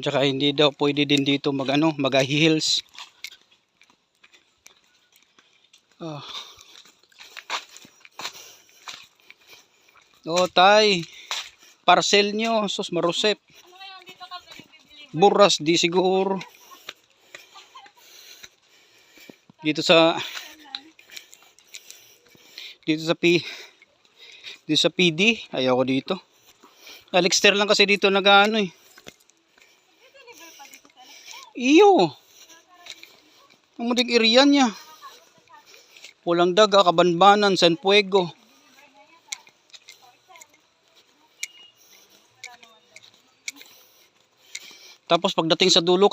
Tsaka hindi daw pwede din dito mag-heels. Oh, tay. Parcel nyo, sus marusep. Buras di siguro. Dito sa PD, ayaw ko dito. Alexter lang kasi dito nag-ano eh. Iyo. Ang muling area niya. Pulang Daga, Kabanbanan, San Puego. Tapos pagdating sa dulo